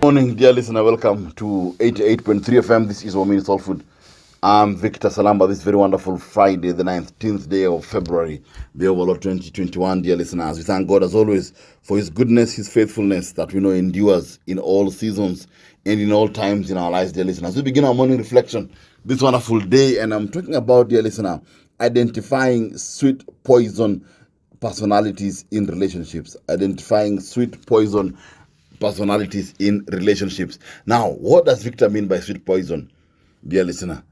Morning, dear listener. Welcome to 88.3 FM. This is Waumini Soul Food. I'm Victor Salamba. This very wonderful Friday, the 19th day of February, the overall 2021, dear listeners. We thank God as always for His goodness, His faithfulness that we know endures in all seasons and in all times in our lives, dear listeners. We begin our morning reflection this wonderful day, and I'm talking about, dear listener, identifying sweet poison personalities in relationships. Identifying sweet poison personalities in relationships. Now, what does Victor mean by sweet poison, dear listener?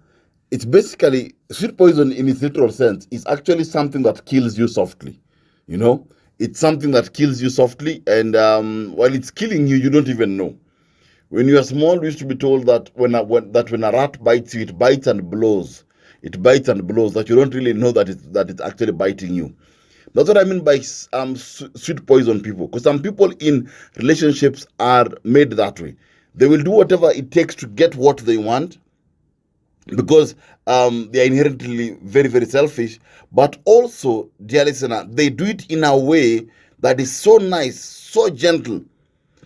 It's basically, sweet poison in its literal sense is actually something that kills you softly. You know, it's something that kills you softly, and while it's killing you, you don't even know. When you are small, we used to be told that when a rat bites you, it bites and blows. It bites and blows, that you don't really know that it's actually biting you. That's what I mean by sweet poison people. Because some people in relationships are made that way. They will do whatever it takes to get what they want, because they are inherently very, very selfish. But also, dear listener, they do it in a way that is so nice, so gentle,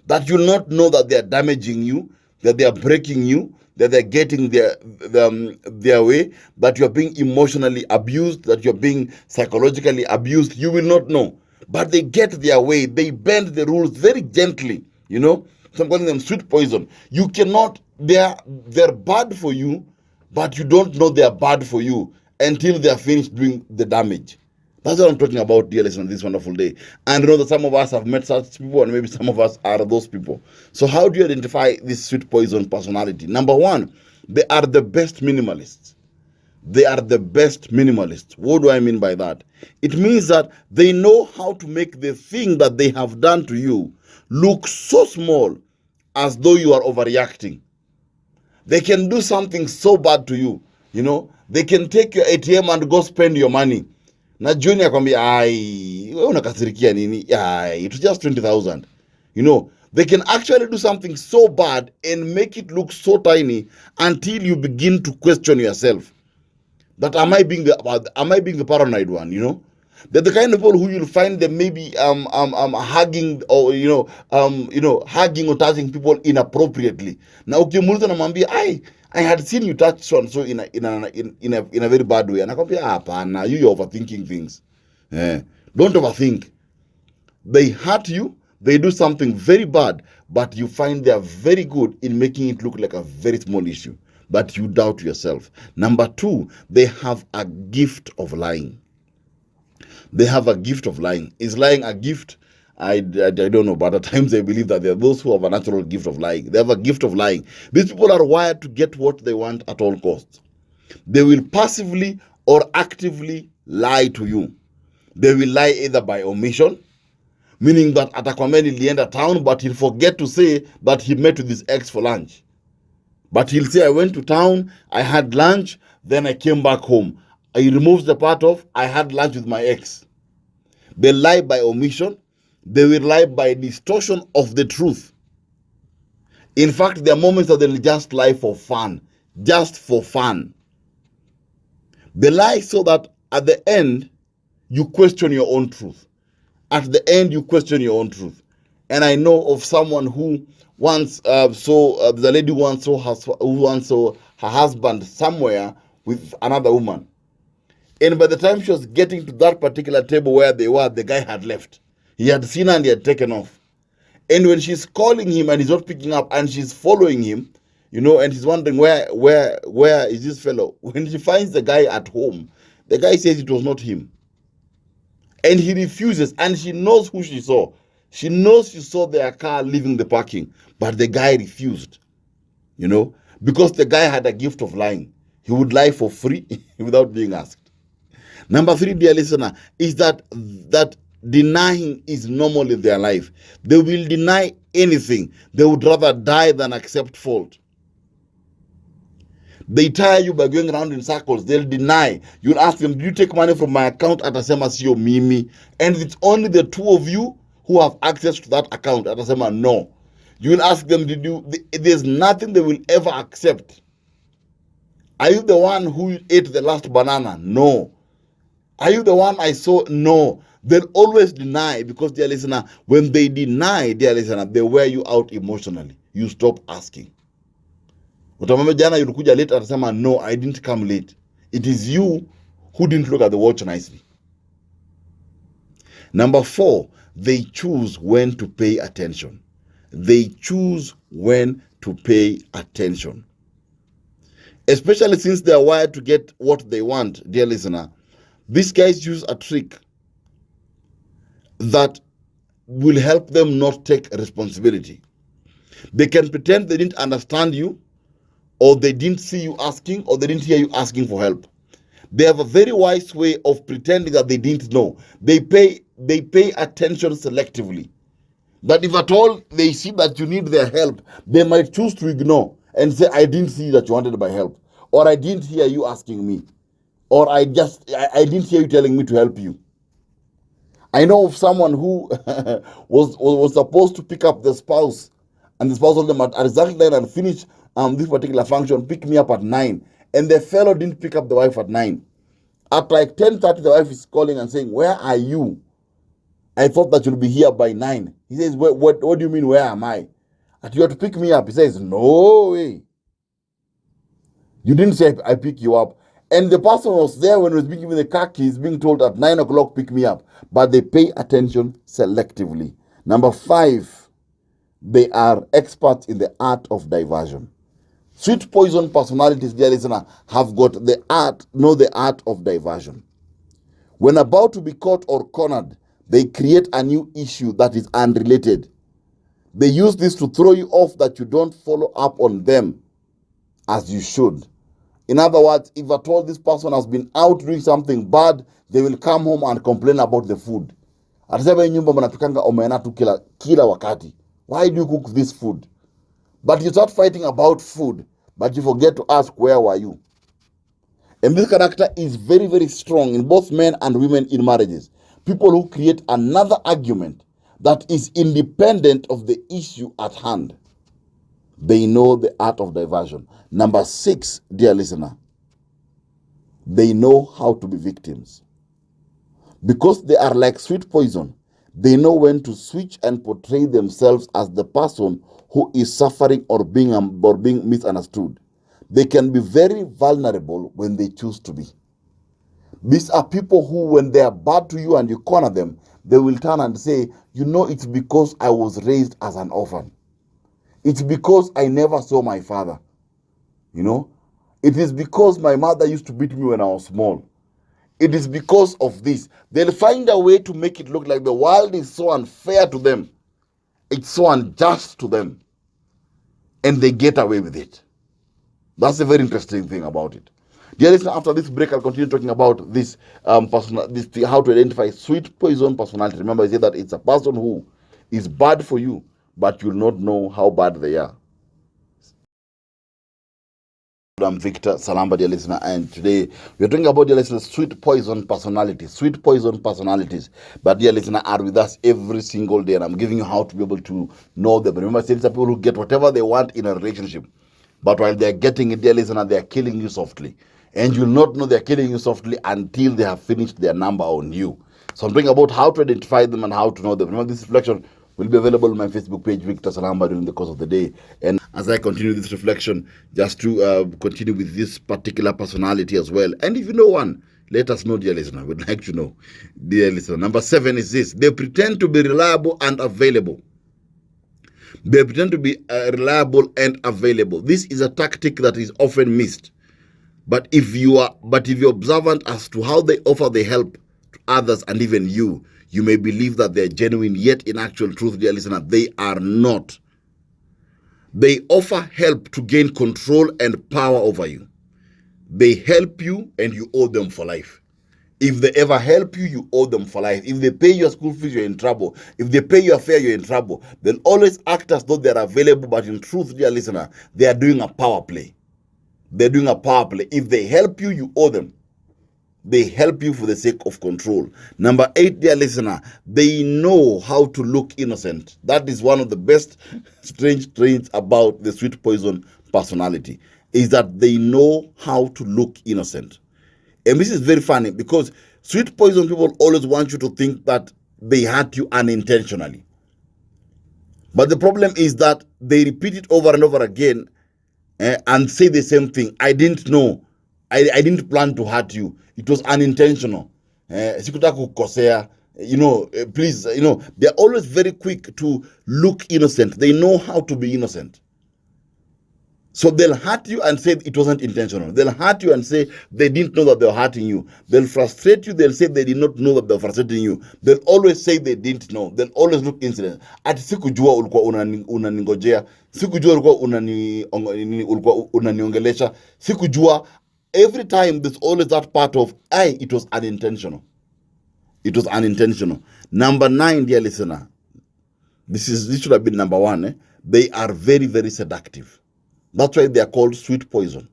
that you'll not know that they are damaging you, that they are breaking you, that they're getting their way, that you're being emotionally abused, that you're being psychologically abused. You will not know. But they get their way. They bend the rules very gently, you know. So I'm calling them sweet poison. You cannot, they're bad for you, but you don't know they're bad for you until they're finished doing the damage. That's what I'm talking about, dear listeners, this wonderful day. And you know that some of us have met such people, and maybe some of us are those people. So how do you identify this sweet poison personality? Number one, they are the best minimalists. They are the best minimalists. What do I mean by that? It means that they know how to make the thing that they have done to you look so small, as though you are overreacting. They can do something so bad to you, you know. They can take your ATM and go spend your money. Na Junior akwambia, ai, wewe unakasirikia nini? Ai, it's just 20,000. You know, they can actually do something so bad and make it look so tiny until you begin to question yourself. That am I being the paranoid one, you know? They're the kind of people who you'll find them maybe hugging, or hugging or touching people inappropriately. Now ukimuuliza namwambia, I had seen you touch so and so in a very bad way. And akwambia, hapana, you're overthinking things. Don't overthink. They hurt you, they do something very bad, but you find they are very good in making it look like a very small issue. But you doubt yourself. Number two, they have a gift of lying. They have a gift of lying. Is lying a gift? I don't know, but at times I believe that there are those who have a natural gift of lying. They have a gift of lying. These people are wired to get what they want at all costs. They will passively or actively lie to you. They will lie either by omission, meaning that atakwambia nilienda town, but he'll forget to say that he met with his ex for lunch. But he'll say, I went to town, I had lunch, then I came back home. He removes the part of, I had lunch with my ex. They lie by omission. They will lie by distortion of the truth. In fact, there are moments that they'll just lie for fun. Just for fun. They lie so that at the end, you question your own truth. At the end, you question your own truth. And I know of someone who once the lady once saw her husband somewhere with another woman. And by the time she was getting to that particular table where they were, the guy had left. He had seen her and he had taken off. And when she's calling him and he's not picking up, and she's following him, you know, and she's wondering where is this fellow? When she finds the guy at home, the guy says it was not him. And he refuses, and she knows who she saw. She knows she saw their car leaving the parking, but the guy refused, you know, because the guy had a gift of lying. He would lie for free without being asked. Number three, dear listener, is that denying is normal in their life. They will deny anything. They would rather die than accept fault. They tire you by going around in circles. They'll deny. You'll ask them, do you take money from my account? Atasema sio mimi. And it's only the two of you who have access to that account. Atasema no. You'll ask them, there's nothing they will ever accept. Are you the one who ate the last banana? No. Are you the one I saw? No. They'll always deny, because, dear listener, when they deny, dear listener, they wear you out emotionally. you stop asking. Utamwambia jana ulikuja late, atasema no, I didn't come late. It is you who didn't look at the watch nicely. Number 4, they choose when to pay attention. They choose when to pay attention. Especially since they are wired to get what they want, dear listener. These guys use a trick that will help them not take responsibility. They can pretend they didn't understand you, or they didn't see you asking, or they didn't hear you asking for help. They have a very wise way of pretending that they didn't know. They pay attention selectively. But if at all they see that you need their help, they might choose to ignore and say, I didn't see that you wanted my help, or I didn't hear you asking me, or I didn't hear you telling me to help you. I know of someone who was supposed to pick up the spouse, and the spouse told them at exactly 9 and finish this particular function, pick me up at 9. And the fellow didn't pick up the wife at 9. At like 10:30, the wife is calling and saying, where are you? I thought that you'll be here by 9. He says, what do you mean, where am I? And you have to pick me up. He says, no way. You didn't say I pick you up. And the person was there when he was being given the car keys, being told at 9 o'clock, pick me up. But they pay attention selectively. Number 5, they are experts in the art of diversion. Sweet poison personalities, dear listener, know the art of diversion. When about to be caught or cornered, they create a new issue that is unrelated. They use this to throw you off that you don't follow up on them as you should. In other words, if at all this person has been out doing something bad, they will come home and complain about the food. Atasema nyumba mnapikanga omena tu kila wakati. Why do you cook this food? But you start fighting about food, but you forget to ask, where were you? And this character is very, very strong in both men and women in marriages. People who create another argument that is independent of the issue at hand. They know the art of diversion. Number 6, dear listener, they know how to be victims. Because they are like sweet poison, they know when to switch and portray themselves as the person who is suffering or being misunderstood. They can be very vulnerable when they choose to be. These are people who, when they are bad to you and you corner them, they will turn and say, it's because I was raised as an orphan. It's because I never saw my father. It is because my mother used to beat me when I was small. It is because of this. They'll find a way to make it look like the world is so unfair to them. It's so unjust to them. And they get away with it. That's a very interesting thing about it. Dear listener, after this break, I'll continue talking about this how to identify sweet poison personality. Remember, I said that it's a person who is bad for you, but you'll not know how bad they are. I'm Victor Salamba, dear listener, and today we're talking about, dear listener, sweet poison personalities. Sweet poison personalities. But, dear listener, are with us every single day, and I'm giving you how to be able to know them. Remember, these are people who get whatever they want in a relationship. But while they're getting it, dear listener, they're killing you softly. And you'll not know they're killing you softly until they have finished their number on you. So I'm talking about how to identify them and how to know them. Remember, this reflection will be available on my Facebook page, Victor Salamba, during the course of the day. And as I continue this reflection, just to continue with this particular personality as well. And if you know one, let us know, dear listener. We'd like to know, dear listener. Number 7 is this. They pretend to be reliable and available. They pretend to be reliable and available. This is a tactic that is often missed. But if you're observant as to how they offer the help to others and even you may believe that they're genuine, yet in actual truth, dear listener, they are not. They offer help to gain control and power over you. They help you and you owe them for life. If they ever help you, you owe them for life. If they pay your school fees, you're in trouble. If they pay your fare, you're in trouble. They'll always act as though they're available, but in truth, dear listener, they are doing a power play. They're doing a power play. If they help you, you owe them. They help you for the sake of control. Number 8, dear listener, they know how to look innocent. That is one of the best strange traits about the sweet poison personality, is that they know how to look innocent. And this is very funny because sweet poison people always want you to think that they hurt you unintentionally. But the problem is that they repeat it over and over again, and say the same thing. I didn't know. I didn't plan to hurt you. It was unintentional. Sikutaka kukosea. Please, they're always very quick to look innocent. They know how to be innocent. So they'll hurt you and say it wasn't intentional. They'll hurt you and say they didn't know that they were hurting you. They'll frustrate you. They'll say they did not know that they were frustrating you. They'll always say they didn't know. They'll always look incident. Ati sikujua ulikuwa unaningojea. Sikujua ulikuwa unaniongelesha. Sikujua. Every time there's always that part of, it was unintentional. It was unintentional. Number 9, dear listener. This should have been number 1. They are very, very seductive. That's why they are called sweet poison.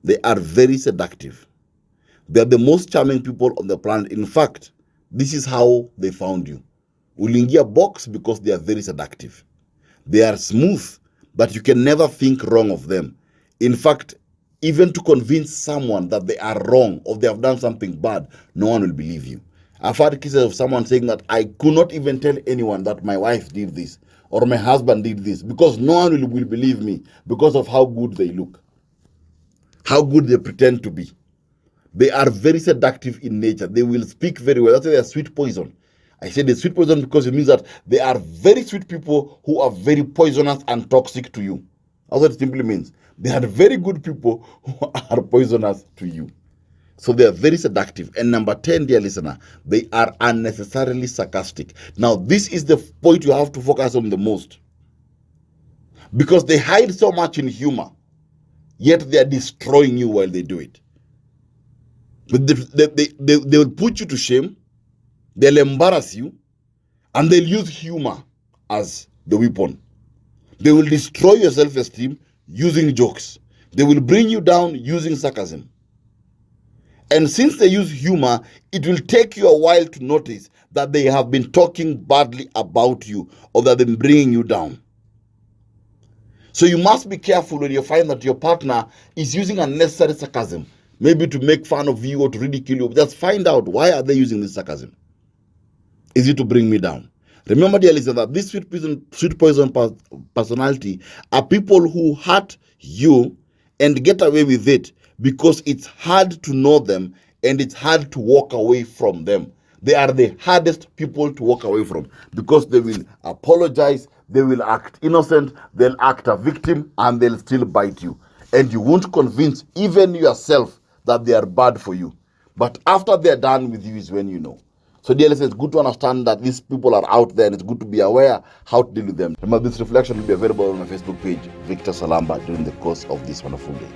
They are very seductive. They are the most charming people on the planet. In fact, this is how they found you. Uliingia box because they are very seductive. They are smooth, but you can never think wrong of them. In fact, even to convince someone that they are wrong or they have done something bad, no one will believe you. I've had cases of someone saying that I could not even tell anyone that my wife did this or my husband did this because no one will believe me because of how good they look, how good they pretend to be. They are very seductive in nature. They will speak very well. That's why they are sweet poison. I say they're sweet poison because it means that they are very sweet people who are very poisonous and toxic to you. That's what it simply means. They are very good people who are poisonous to you. So they are very seductive. And number 10, dear listener, they are unnecessarily sarcastic. Now, this is the point you have to focus on the most. Because they hide so much in humor, yet they are destroying you while they do it. But they will put you to shame, they'll embarrass you, and they'll use humor as the weapon. They will destroy your self-esteem using jokes. They will bring you down using sarcasm. And since they use humor, it will take you a while to notice that they have been talking badly about you or that they've been bringing you down. So you must be careful when you find that your partner is using unnecessary sarcasm, maybe to make fun of you or to ridicule you. Just find out, why are they using this sarcasm? Is it to bring me down? Remember, dear listener, that this sweet poison personality are people who hurt you and get away with it because it's hard to know them and it's hard to walk away from them. They are the hardest people to walk away from because they will apologize, they will act innocent, they'll act a victim, and they'll still bite you. And you won't convince even yourself that they are bad for you. But after they're done with you is when you know. So dear listeners, it's good to understand that these people are out there and it's good to be aware how to deal with them. Remember, this reflection will be available on my Facebook page, Victor Salamba, during the course of this wonderful day.